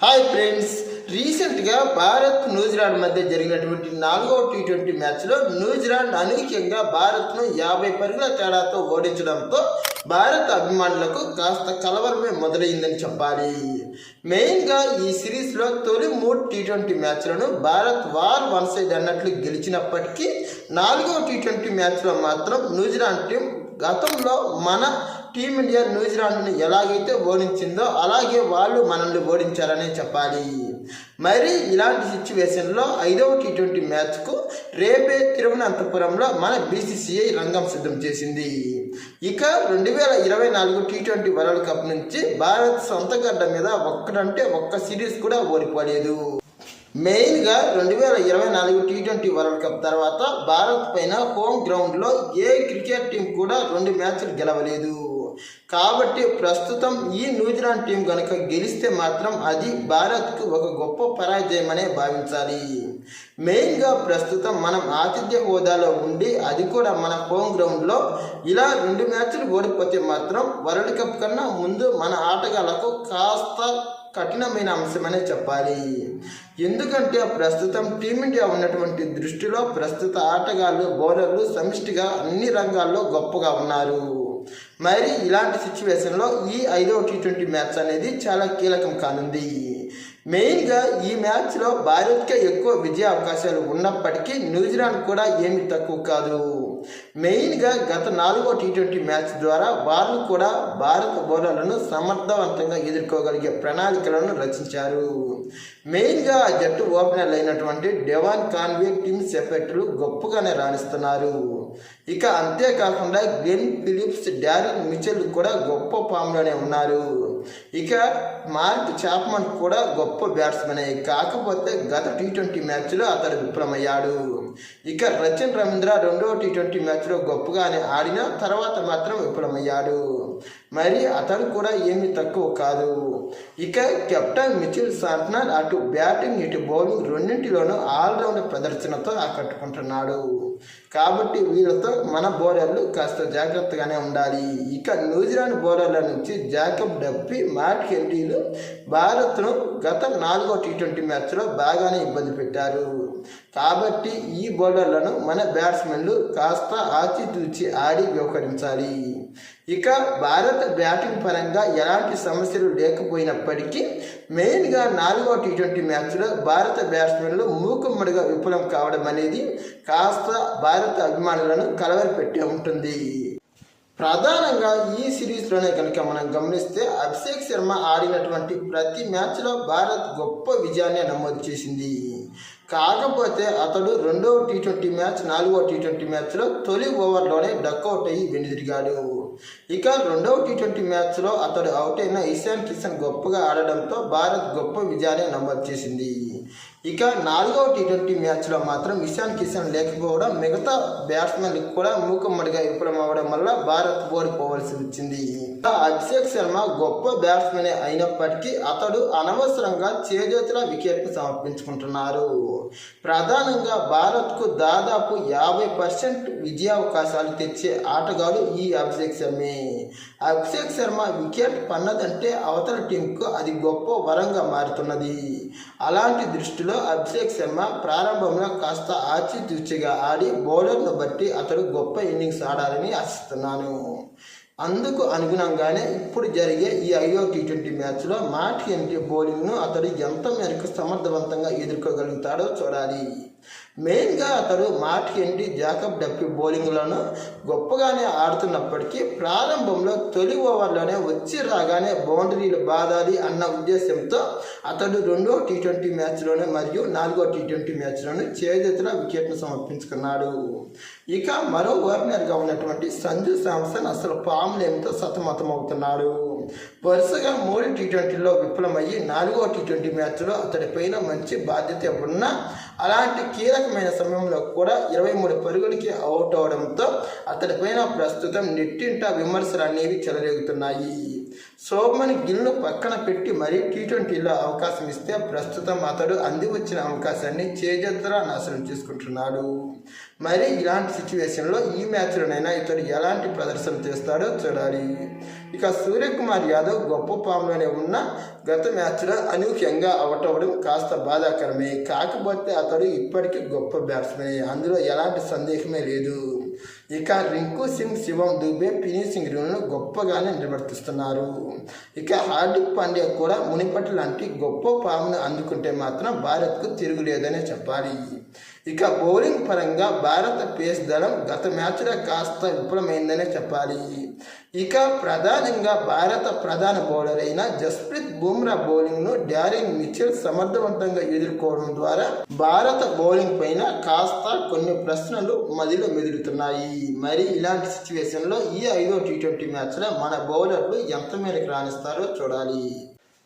Hi friends, రీసెంట్గా Bharat New Zealand మధ్య జరిగినటువంటి 4వ టీ20 మ్యాచ్లో న్యూజిలాండ్ అనూహ్యంగా భారత్ను 50 పరుగుల తేడాతో ఓడించడంతో భారత్ అభిమానులకు కాస్త కలవరమే మొదలైందని చెప్పాలి. మెయిన్గా ఈ సిరీస్లో తొలి 3 టీ20 మ్యాచ్లను భారత్ వన్ సైడ్ అన్నట్లు గెలిచినప్పటికీ 4వ టీ20 మ్యాచ్లో మాత్రం న్యూజిలాండ్ టీం గతంలో మన టీమిండియా న్యూజిలాండ్ని ఎలాగైతే ఓడించిందో అలాగే వాళ్ళు మనల్ని ఓడించారనే చెప్పాలి. మరి ఇలాంటి సిచ్యువేషన్లో 5వ టీ20 మ్యాచ్కు రేపే తిరువనంతపురంలో మన బీసీసీఐ రంగం సిద్ధం చేసింది. ఇక 2024 టీ20 వరల్డ్ కప్ నుంచి భారత్ సొంత గడ్డ మీద ఒక్క సిరీస్ కూడా ఓడిపోలేదు. మెయిన్గా 2024 టీ20 వరల్డ్ కప్ తర్వాత భారత్ పైన హోమ్ గ్రౌండ్లో ఏ క్రికెట్ టీం కూడా 2 మ్యాచ్లు గెలవలేదు. కాబట్టి ప్రస్తుతం ఈ న్యూజిలాండ్ టీం కనుక గెలిస్తే మాత్రం అది భారత్కు ఒక గొప్ప పరాజయమనే భావించాలి. మెయిన్గా ప్రస్తుతం మనం ఆతిథ్య హోదాలో ఉండి అది కూడా మన హోమ్ గ్రౌండ్లో ఇలా 2 మ్యాచ్లు ఓడిపోతే మాత్రం వరల్డ్ కప్ కన్నా ముందు మన ఆటగాళ్లకు కాస్త కఠినమైన అంశమనే చెప్పాలి. ఎందుకంటే ప్రస్తుతం టీమిండియా ఉన్నటువంటి దృష్టిలో ప్రస్తుత ఆటగాళ్ళు బౌలర్లు సమిష్టిగా అన్ని రంగాల్లో గొప్పగా ఉన్నారు. మరి ఇలాంటి సిచ్యువేషన్లో ఈ 5వ టీ20 మ్యాచ్ అనేది చాలా కీలకం కానుంది. మెయిన్గా ఈ మ్యాచ్లో భారత్కే ఎక్కువ విజయ అవకాశాలు ఉన్నప్పటికీ న్యూజిలాండ్ కూడా ఏమీ తక్కువ కాదు. మెయిన్గా గత 4వ టీ20 మ్యాచ్ ద్వారా వాళ్ళు కూడా భారత బౌలర్లను సమర్థవంతంగా ఎదుర్కోగలిగే ప్రణాళికలను రచించారు. మెయిన్గా ఆ జట్టు ఓపెనర్లు అయినటువంటి డెవాన్ కాన్వే, టిమ్ సెఫెట్లు గొప్పగానే రాణిస్తున్నారు. ఇక అంతేకాకుండా గ్లెన్ ఫిలిప్స్, డారెన్ మిచెల్ కూడా గొప్ప ఫామ్లోనే ఉన్నారు. ఇక మార్క్ చాప్మన్ కూడా గొప్ప బ్యాట్స్మెన్. కాకపోతే గత టీ20 మ్యాచ్లో అతడు విఫలమయ్యాడు. ఇక రచిన్ రవీంద్ర 2వ టీ20 మ్యాచ్లో గొప్పగానే ఆడిన తర్వాత మాత్రం విఫలమయ్యాడు. మరి అతడు కూడా ఏమీ తక్కువ కాదు. ఇక కెప్టెన్ మిచెల్ శాంట్నర్ అటు బ్యాటింగ్ ఇటు బౌలింగ్ రెండింటిలోనూ ఆల్రౌండ్ ప్రదర్శనతో ఆకట్టుకుంటున్నాడు. కాబట్టి వీళ్ళతో మన బౌలర్లు కాస్త జాగ్రత్తగానే ఉండాలి. ఇక న్యూజిలాండ్ బౌలర్ల నుంచి జాకబ్ డబ్బీ, మ్యాట్ హెన్రీలు భారత్ను గత 4వ టీ20 మ్యాచ్లో బాగానే ఇబ్బంది పెట్టారు. కాబట్టి ఈ బౌలర్లను మన బ్యాట్స్మెన్లు కాస్త ఆచితూచి ఆడి వ్యవహరించాలి. ఇక భారత బ్యాటింగ్ పరంగా ఎలాంటి సమస్యలు లేకపోయినప్పటికీ మెయిన్గా 4వ టీ20 మ్యాచ్లో భారత బ్యాట్స్మెన్లు మూకుమ్మడిగా విఫలం కావడం అనేది కాస్త భారత అభిమానులను కలవరపెట్టి ఉంటుంది. ప్రధానంగా ఈ సిరీస్లోనే కనుక మనం గమనిస్తే అభిషేక్ శర్మ ఆడినటువంటి ప్రతి మ్యాచ్లో భారత్ గొప్ప విజయాన్ని నమోదు చేసింది. కాకపోతే అతడు 2వ టీ20 మ్యాచ్ 4వ టీ20 మ్యాచ్లో తొలి ఓవర్లోనే డక్అవుట్ అయ్యి వెనుదిరిగాడు. ఇక 2వ టీ20 మ్యాచ్లో అతడు అవుట్ అయిన ఇషాన్ కిషన్ గొప్పగా ఆడడంతో భారత్ గొప్ప విజయాన్ని నమోదు చేసింది. ఇక 4వ టీ20 మ్యాచ్లో మాత్రం ఇషాన్ కిషన్ లేకపోవడం మిగతా బ్యాట్స్మెన్లకు కూడా మూకుమ్మడిగా విఫలమవడం వల్ల భారత్ ఓడిపోవలసి వచ్చింది. అభిషేక్ శర్మ గొప్ప బ్యాట్స్మెన్ అయినప్పటికీ అతడు అనవసరంగా చేజేతుల వికెట్ను సమర్పించుకుంటున్నారు. ప్రధానంగా భారత్కు దాదాపు 50% విజయావకాశాలు తెచ్చే ఆటగాడు ఈ అభిషేక్ శర్మే. అభిషేక్ శర్మ వికెట్ పన్నదంటే అవతల టీంకు అది గొప్ప వరంగా మారుతున్నది. అలాంటి దృష్టిలో అభిషేక్ శర్మ ప్రారంభంలో కాస్త ఆచితూచిగా ఆడి బౌలర్ను బట్టి అతడు గొప్ప ఇన్నింగ్స్ ఆడాలని ఆశిస్తున్నాను. అందుకు అనుగుణంగానే ఇప్పుడు జరిగే ఈ 5వ టీ20 మ్యాచ్లో మ్యాట్ హెన్రీ బౌలింగ్ను అతడు ఎంత మేరకు సమర్థవంతంగా ఎదుర్కోగలుగుతాడో చూడాలి. మెయిన్గా అతడు మ్యాట్ హెన్రీ, జాకబ్ డబ్బీ బౌలింగ్లను గొప్పగానే ఆడుతున్నప్పటికీ ప్రారంభంలో తొలి ఓవర్లోనే వచ్చి రాగానే బౌండరీలు బాదాలి అన్న ఉద్దేశంతో అతడు 2వ టీ20 మ్యాచ్లోనే మరియు 4వ టీ20 మ్యాచ్లోనే చేజెతుల వికెట్ను సమర్పించుకున్నాడు. ఇక మరో ఓపెనర్గా ఉన్నటువంటి సంజు శాంసన్ అసలు ఫామ్లేమితో సతమతమవుతున్నాడు. వరుసగా 3 టీ20లో విఫలమయ్యి 4వ టీ20 మ్యాచ్లో అతడిపైన మంచి బాధ్యత ఉన్న అలాంటి కీలకమైన సమయంలో కూడా 23 పరుగులకి అవుట్ అవడంతో అతడిపైన ప్రస్తుతం నెట్టింట విమర్శలు అనేవి చెలరేగుతున్నాయి. శోభన్ గిల్ను పక్కన పెట్టి మరీ టీ20లో అవకాశం ఇస్తే ప్రస్తుతం అతడు అంది వచ్చిన అవకాశాన్ని చేజెత్తరా నాశనం చేసుకుంటున్నాడు. మరి ఇలాంటి సిచ్యువేషన్లో ఈ మ్యాచ్లోనైనా ఇతడు ఎలాంటి ప్రదర్శన చేస్తాడో చూడాలి. ఇక సూర్యకుమార్ యాదవ్ గొప్ప ఫామ్లోనే ఉన్న గత మ్యాచ్లో అనూహ్యంగా అవుట్ అవ్వడం కాస్త బాధాకరమే. కాకపోతే అతడు ఇప్పటికీ గొప్ప బ్యాట్స్మెన్, అందులో ఎలాంటి సందేహమే లేదు. ఇక రింకు సింగ్, శివం దుబే ఫినిషింగ్ రూల్ను గొప్పగానే నిర్వర్తిస్తున్నారు. ఇక హార్దిక్ పాండ్యా కూడా మునిపటి లాంటి గొప్ప ఫామ్ను అందుకుంటే మాత్రం భారత్కు తిరుగులేదనే చెప్పాలి. ఇక బౌలింగ్ పరంగా భారత పేస్ దళం గత మ్యాచ్లో కాస్త విఫలమైందనే చెప్పాలి. ఇక ప్రధానంగా భారత ప్రధాన బౌలర్ అయిన జస్ప్రీత్ బుమ్రా బౌలింగ్ను డారెన్ మిచెల్ సమర్థవంతంగా ఎదుర్కోవడం ద్వారా భారత బౌలింగ్ పైన కాస్త కొన్ని ప్రశ్నలు మదిలో మెదులుతున్నాయి. మరి ఇలాంటి సిచ్యువేషన్లో ఈ 5వ టీ20 మ్యాచ్లో మన బౌలర్లు ఎంత మేరకు రాణిస్తారో చూడాలి.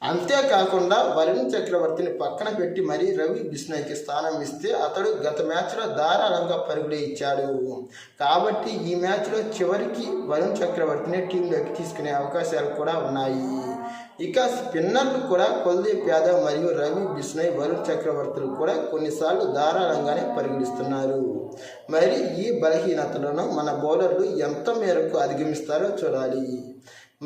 అంతేకాకుండా వరుణ్ చక్రవర్తిని పక్కన పెట్టి మరీ రవి బిష్ణోయ్కి స్థానం ఇస్తే అతడు గత మ్యాచ్లో ధారాళంగా పరుగులే ఇచ్చాడు. కాబట్టి ఈ మ్యాచ్లో చివరికి వరుణ్ చక్రవర్తిని టీంలోకి తీసుకునే అవకాశాలు కూడా ఉన్నాయి. ఇక స్పిన్నర్లు కూడా కుల్దీప్ యాదవ్ మరియు రవి బిష్ణోయ్, వరుణ్ చక్రవర్తులు కూడా కొన్నిసార్లు ధారాళంగానే పరుగులిస్తున్నారు. మరి ఈ బలహీనతలను మన బౌలర్లు ఎంత మేరకు అధిగమిస్తారో చూడాలి.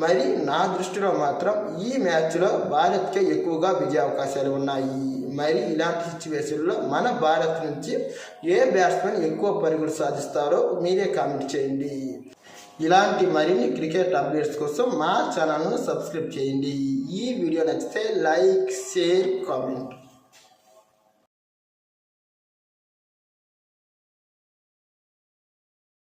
మరి నా దృష్టిలో మాత్రం ఈ మ్యాచ్లో భారత్కే ఎక్కువగా విజయ అవకాశాలు ఉన్నాయి. మరి ఇలాంటి సిచ్యువేషన్లో మన భారత్ నుంచి ఏ బ్యాట్స్మెన్ ఎక్కువ పరుగులు సాధిస్తారో మీరే కామెంట్ చేయండి. ఇలాంటి మరిన్ని క్రికెట్ అప్డేట్స్ కోసం మా ఛానల్ను సబ్స్క్రైబ్ చేయండి. ఈ వీడియో నచ్చితే లైక్, షేర్, కామెంట్.